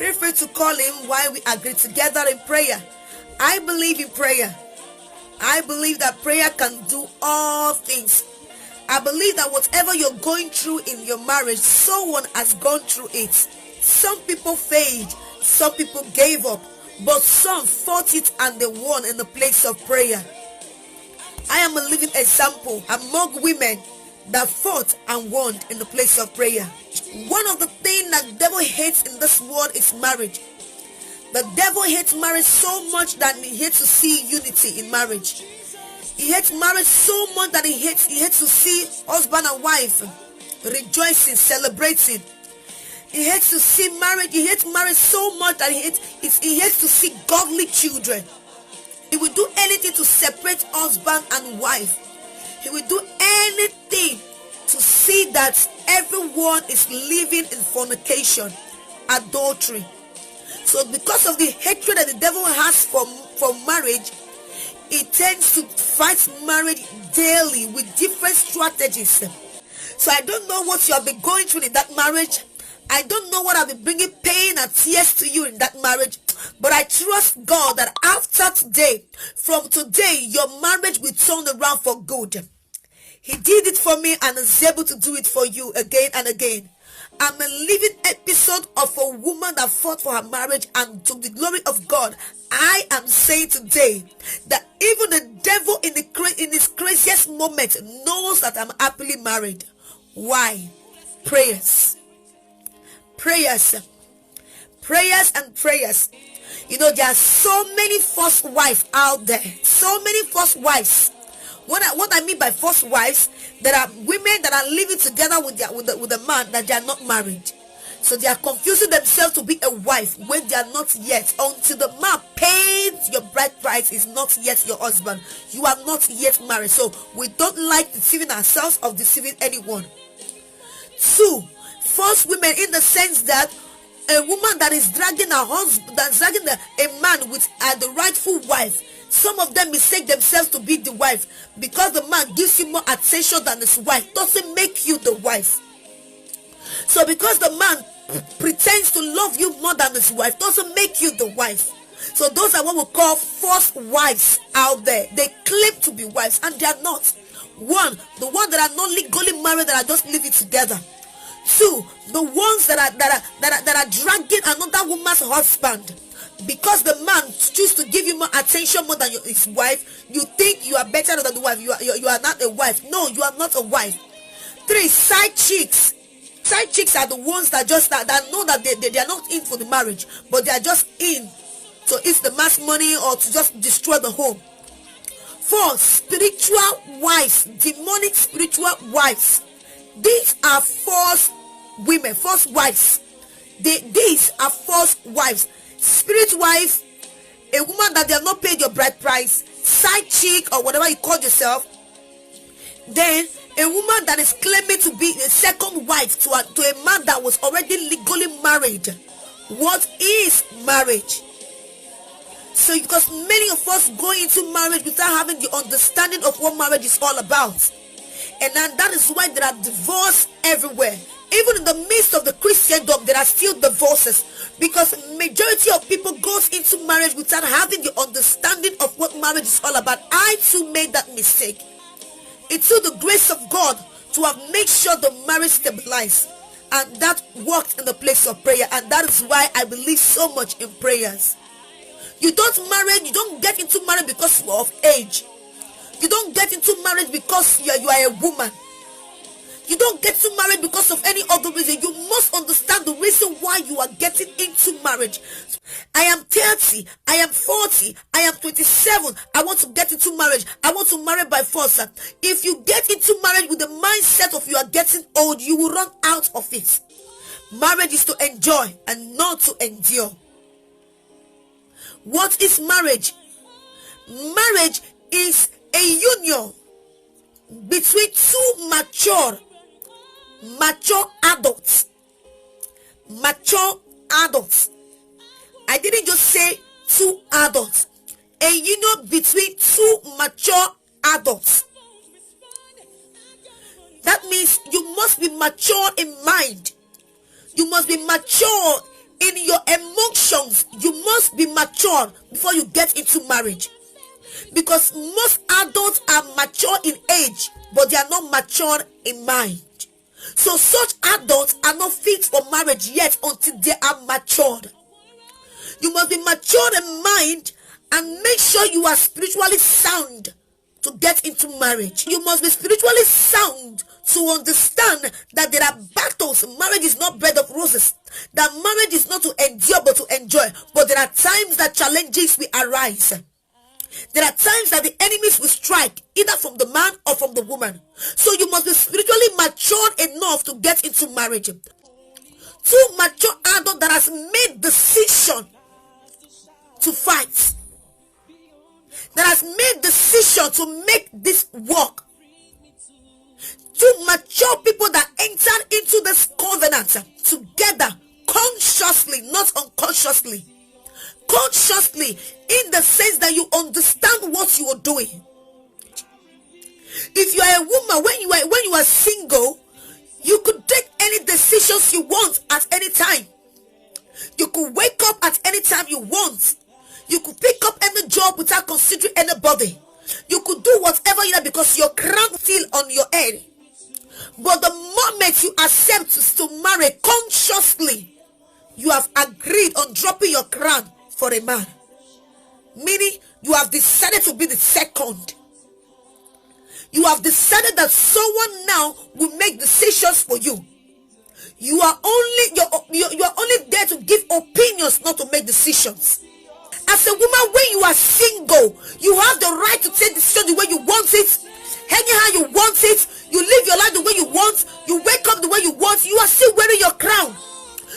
Feel free to call him while we agree together in prayer. I believe in prayer. I believe that prayer can do all things. I believe that whatever you're going through in your marriage, someone has gone through it. Some people failed, some people gave up, but some fought it and they won in the place of prayer. I am a living example among women that fought and won in the place of prayer. One of the things that the devil hates in this world is marriage. The devil hates marriage so much that he hates to see unity in marriage. He hates marriage so much that he hates to see husband and wife rejoicing, celebrating. He hates to see marriage. He hates marriage so much that he hates to see godly children. He will do anything to separate husband and wife. He will do anything to see that everyone is living in fornication, adultery. So because of the hatred that the devil has for marriage, he tends to fight marriage daily with different strategies. So I don't know what you have been going through in that marriage. I don't know what I've been bringing pain and tears to you in that marriage. But I trust God that after today, from today, your marriage will turn around for good. He did it for me and is able to do it for you again and again. I'm a living episode of a woman that fought for her marriage, and to the glory of God, I am saying today that even the devil in his craziest moment knows that I'm happily married. Why? Prayers. Prayers and prayers. You know, there are so many false wives out there. So many false wives. What I mean by false wives, there are women that are living together with a man that they are not married. So they are confusing themselves to be a wife when they are not yet. Until the man pays your bride price, is not yet your husband. You are not yet married. So we don't like deceiving ourselves or deceiving anyone. 2, false women, in the sense that a woman that is dragging her husband, that's dragging a man with the rightful wife. Some of them mistake themselves to be the wife because the man gives you more attention than his wife. Doesn't make you the wife. So because the man pretends to love you more than his wife, doesn't make you the wife. So those are what we call false wives out there. They claim to be wives and they are not. 1, the ones that are not legally married, that are just living together. 2, the ones that are dragging another woman's husband. Because the man chooses to give you more attention more than his wife, you think you are better than the wife. You are not a wife. No, you are not a wife. 3, side chicks. Side chicks are the ones that just that know that they are not in for the marriage, but they are just in to eat the mass money or to just destroy the home. 4, spiritual wives, demonic spiritual wives. These are false women, false wives. These are false wives. Spirit wife, a woman that they have not paid your bride price, side chick or whatever you call yourself. Then a woman that is claiming to be a second wife to a man that was already legally married. What is marriage? So because many of us go into marriage without having the understanding of what marriage is all about. And then that is why there are divorces everywhere. Even in the midst of the Christendom, there are still divorces, because majority of people goes into marriage without having the understanding of what marriage is all about. I too made that mistake. It took the grace of God to have made sure the marriage stabilized, and that worked in the place of prayer. And that is why I believe so much in prayers. You don't get into marriage because of age. You don't get into marriage because you are a woman. You don't get to marriage because of any other reason. You must understand the reason why you are getting into marriage. I am 30, I am 40, I am 27. I want to get into marriage. I want to marry by force. If you get into marriage with the mindset of you are getting old, you will run out of it. Marriage is to enjoy and not to endure. What is marriage? Marriage is a union between two mature adults. I didn't just say two adults. A union between two mature adults. That means you must be mature in mind. You must be mature In your emotions, you must be mature before you get into marriage. Because most adults are mature in age, but they are not mature in mind. So such adults are not fit for marriage yet until they are matured. You must be mature in mind and make sure you are spiritually sound to get into marriage. You must be spiritually sound to understand that there are battles. Marriage is not bed of roses. That marriage is not to endure but to enjoy. But there are times that challenges will arise. There are times that the enemies will strike, either from the man or from the woman. So you must be spiritually mature enough to get into marriage. Two mature adults that has made decision to fight, that has made decision to make this work. Two mature people that entered into this covenant together, consciously, not unconsciously. Consciously, in the sense that you understand what you are doing. If you are a woman, when you are single, you could take any decisions you want at any time. You could wake up at any time you want. You could pick up any job without considering anybody. You could do whatever you want because your crown is still on your head. But the moment you accept to marry consciously, you have agreed on dropping your crown for a man. Meaning, you have decided to be the second. You have decided that someone now will make decisions for you. You are only there to give opinions, not to make decisions. As a woman, when you are single, you have the right to take decisions the way you want it, anyhow you want it. You live your life the way you want. You wake up the way you want. You are still wearing your crown.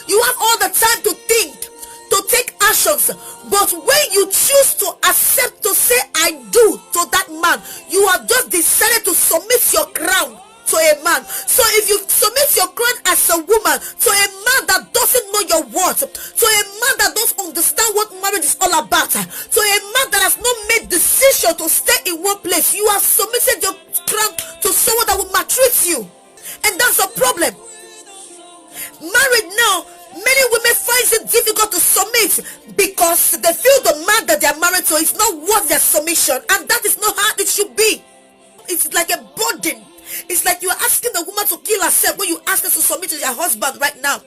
You have all the time to think, to take actions. But when you choose to accept, to say I do to that man, you have just decided to submit your crown to a man. So if you submit your crown as a woman to a man that doesn't know your worth, to a man that doesn't understand what marriage is all about, to a man that has not made decision to stay in one place, you have submitted your crown to someone that will maltreat you. And that's a problem. Married now, many women find it difficult to submit because they feel the man that they are married to is not worth their submission, and that is not how it should be. It's like a burden. It's like you are asking a woman to kill herself when you ask her to submit to your husband right now.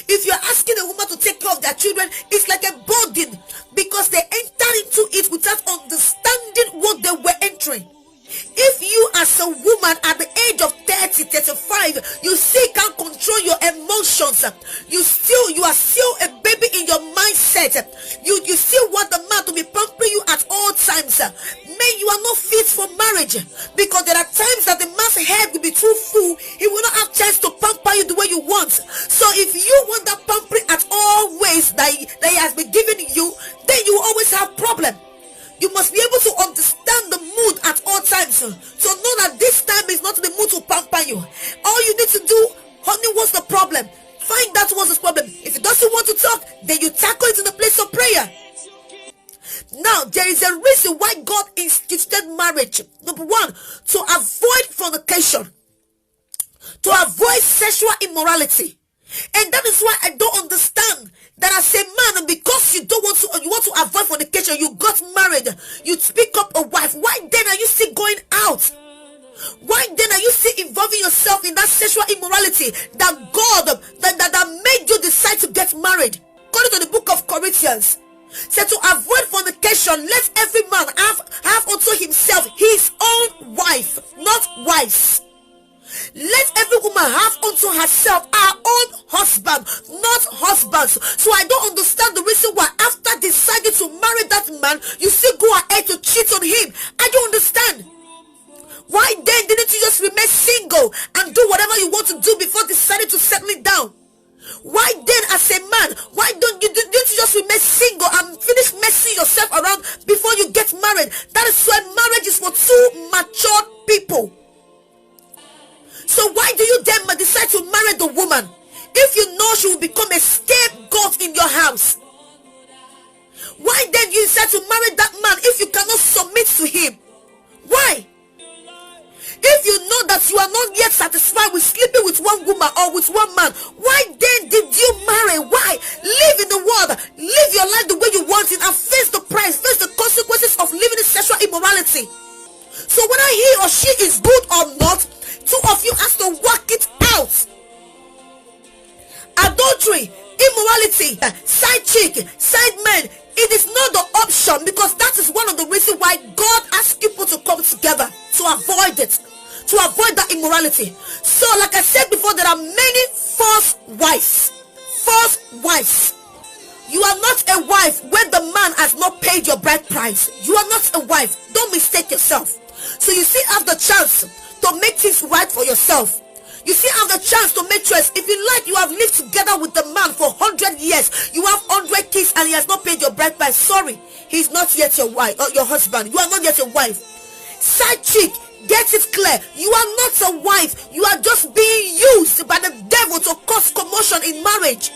If you are asking a woman to take care of their children, it's like a burden because they enter into it without understanding what they were entering. If you as a woman at the age of 30, 35, you still can't control your emotions, you are still a baby in your mindset, you still want the man to be pampering you at all times, man, you are not fit for marriage, because there are times that the man's head will be too full. He will not have chance to pamper you the way you want. So if you want that pampering at all ways that he has been giving you, then you will always have problem. You must be able to understand the mood at all times. So know that this time is not the mood to pamper you. All you need to do, honey, what's the problem? Find out what's the problem. If he doesn't want to talk, then you tackle it in the place of prayer. Now, there is a reason why God instituted marriage. Number one, to avoid fornication, to avoid sexual immorality. And that is why I don't understand that as a man, because you want to avoid fornication, you got married, you pick up a wife. Why then are you still going out? Why then are you still involving yourself in that sexual immorality that God that made you decide to get married? According to the book of Corinthians, said to avoid fornication, let every man have unto himself his own wife, not wives. Let every woman have unto herself her own husband, not husbands. So I don't understand the reason why after deciding to marry that man, you still go ahead to cheat on him. I don't understand. Why then didn't you just remain single and do whatever you want to do before deciding to settle it down? Why then as a man, didn't you just remain single and finish messing yourself around before you get married? That is why marriage is for two mature people. So why do you then decide to marry the woman if you know she will become a scapegoat in your house? Why then you decide to marry that man if you cannot submit to him? Why? If you know that you are not yet satisfied with sleeping with one woman or with one man, why then did you marry? Why? Live in she is good or not, two of you has to work it out. Adultery, immorality, side chick, side men, it is not the option, because that is one of the reasons why God asks people to come together to avoid it, to avoid that immorality. So like I said before, there are many false wives. You are not a wife when the man has not paid your bride price. You are not a wife. Don't mistake yourself. So you still have the chance to make things right for yourself. You still have the chance to make choice. If you like, you have lived together with the man for 100 years. You have 100 kids and he has not paid your bride price. Sorry, he's not yet your wife or your husband. You are not yet a wife. Side chick, get it clear. You are not a wife. You are just being used by the devil to cause commotion in marriage.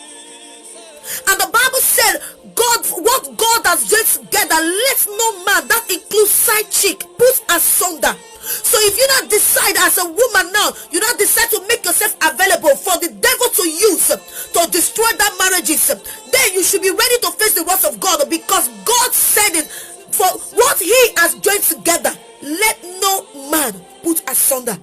And the Bible said, what God has joined together, let no man, that includes side chick, put asunder. So if you not decide as a woman now, you not decide to make yourself available for the devil to use to destroy that marriages, then you should be ready to face the wrath of God, because God said it, for what he has joined together, let no man put asunder.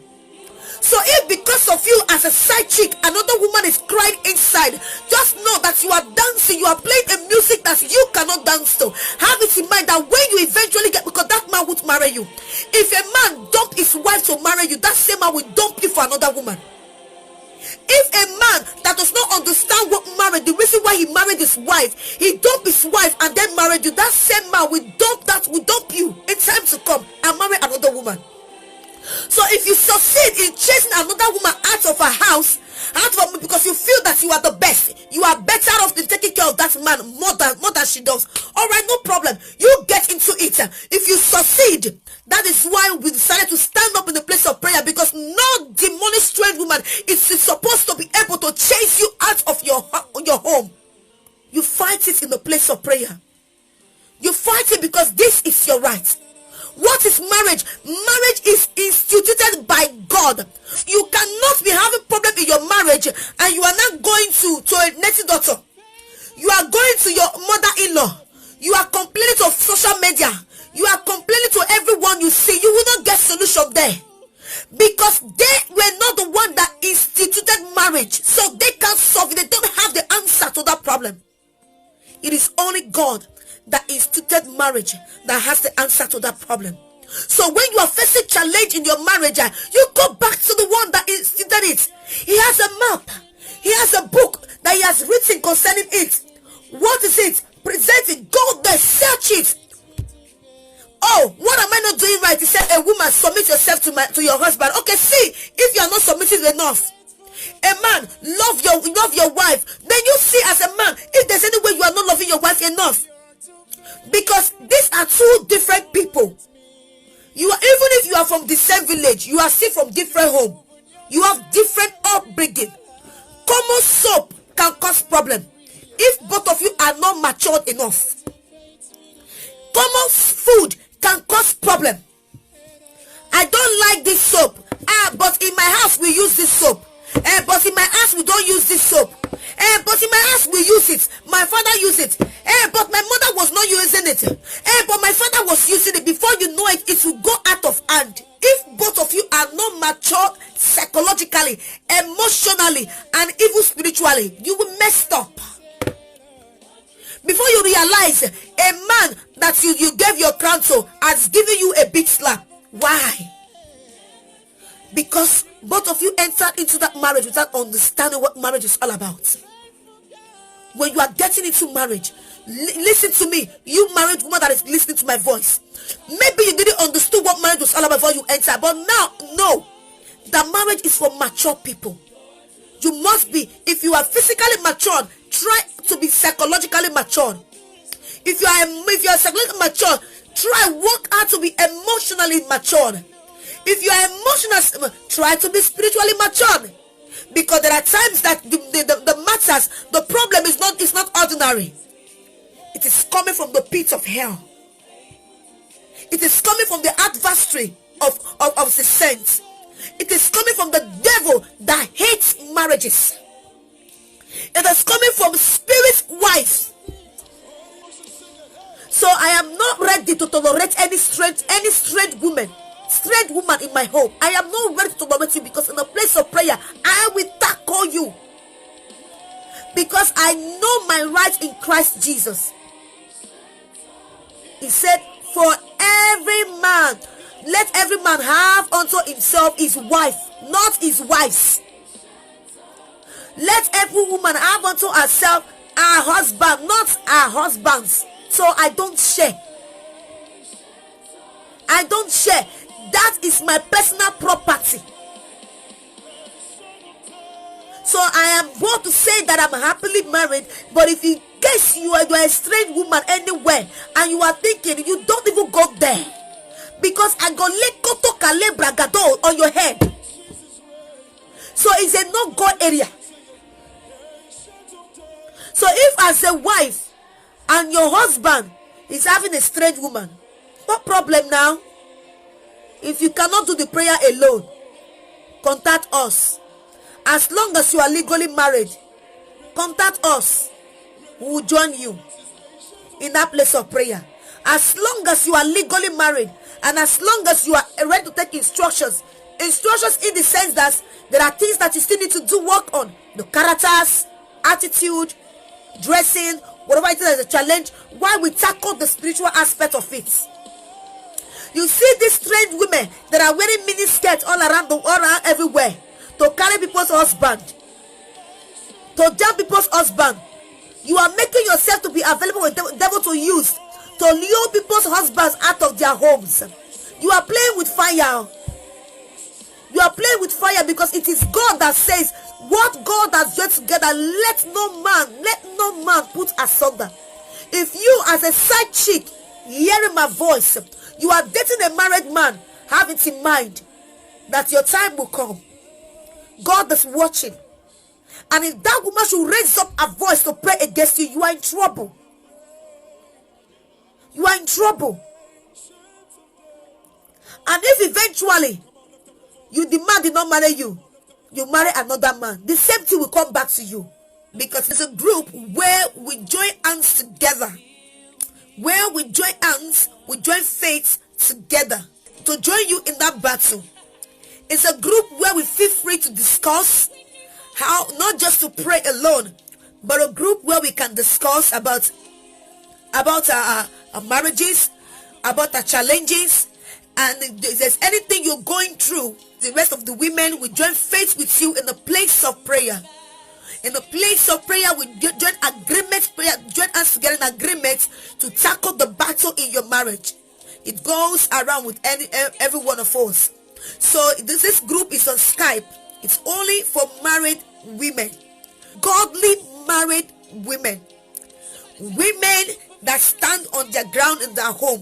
So if because of you as a side chick, another woman is crying inside, just know that you are dancing, you are playing a music that you cannot dance to. Have it in mind that when you eventually get, because that man would marry you. If a man dump his wife to marry you, that same man will dump you for another woman. If a man that does not understand what marriage, the reason why he married his wife, he dumped his wife and then married you, that same man will dump you in time to come and marry another woman. So if you succeed in chasing another woman out of her house, because you feel that you are the best, you are better off than taking care of that man more than she does, all right, no problem, you get into it. If you succeed, that is why we decided to stand up in the place of prayer, because no demonic strange woman is supposed to be able to chase you out of your home. You fight it in the place of prayer. You fight it because this is your right. What is marriage? Marriage is instituted by God. You cannot be having problem in your marriage and you are not going to a native daughter. You are going to your mother-in-law. You are complaining to social media. You are complaining to everyone you see. You will not get solution there, because they were not the one that instituted marriage, so they can't solve it. They don't have the answer to that problem. It is only God that instituted marriage that has the answer to that problem. So when you are facing challenge in your marriage, you go back to the one that instituted it. He has a map. He has a book that he has written concerning it. What is it? Present it. Go there. Search it. Oh, what am I not doing right? He said, a woman, submit yourself to your husband. Okay, see, if you are not submitting enough. A man, love your wife. Then you see as a man, if there's any way you are not loving your wife enough. Because these are two different people. You are, even if you are from the same village, you are still from different home. You have different upbringing. Common soap can cause problem if both of you are not matured enough. Common food can cause problem. I don't like this soap. But in my house we use this soap. But in my house we don't use this soap. But in my house we use it. My father used it. But my mother was not using it. But my father was using it. Before you know it, it will go out of hand. If both of you are not mature psychologically, emotionally, and even spiritually, you will mess up. Before you realize, a man that you gave your crown to has given you a big slap. Why? Because both of you entered into that marriage without understanding what marriage is all about. When you are getting into marriage, listen to me, you married woman that is listening to my voice. Maybe you didn't understand what marriage was all about before you enter, but now, no. The marriage is for mature people. You must be, if you are physically matured, try to be psychologically matured. If you are psychologically matured, try work hard to be emotionally matured. If you are emotional, try to be spiritually matured. Because there are times that the matters, the problem is not ordinary. It is coming from the pit of hell. It is coming from the adversary of the saints. It is coming from the devil that hates marriages. It is coming from spirit wives. So I am not ready to tolerate any strange woman strange woman in my home, I am not ready to tolerate you, because in the place of prayer, I will tackle you. Because I know my rights in Christ Jesus. He said, for every man, let every man have unto himself his wife, not his wives. Let every woman have unto herself her husband, not her husbands. So I don't share. I don't share. That is my personal property. So I am bold to say that I'm happily married, but if in case you are a strange woman anywhere and you are thinking, you don't even go there, because I got lekoto kale bragado on your head. So it's a no-go area. So if as a wife and your husband is having a strange woman, what problem now? If you cannot do the prayer alone, contact us. As long as you are legally married, contact us. We will join you in that place of prayer. As long as you are legally married, and as long as you are ready to take instructions in the sense that there are things that you still need to do work on, the characters, attitude, dressing, whatever it is, a challenge, while we tackle the spiritual aspect of it. You see these strange women that are wearing mini skirts all around everywhere, to carry people's husband, to jam people's husband. You are making yourself to be available with the devil to use, to lure people's husbands out of their homes. You are playing with fire. You are playing with fire, because it is God that says, what God has joined together, let no man put asunder. If you as a side chick hearing my voice, you are dating a married man, have it in mind that your time will come. God is watching. And if that woman should raise up a voice to pray against you, you are in trouble. You are in trouble. And if eventually the man did not marry you, you marry another man, the same thing will come back to you. Because it's a group where we join hands together. Where we join hands, we join faith together to join you in that battle. It's a group where we feel free to discuss how, not just to pray alone, but a group where we can discuss about our marriages, about our challenges, and if there's anything you're going through, the rest of the women will join faith with you in the place of prayer. In the place of prayer, we join agreement, join us together in agreement to tackle the battle in your marriage. It goes around with every one of us. So this group is on Skype. It's only for married women, godly married women, women that stand on their ground in their home.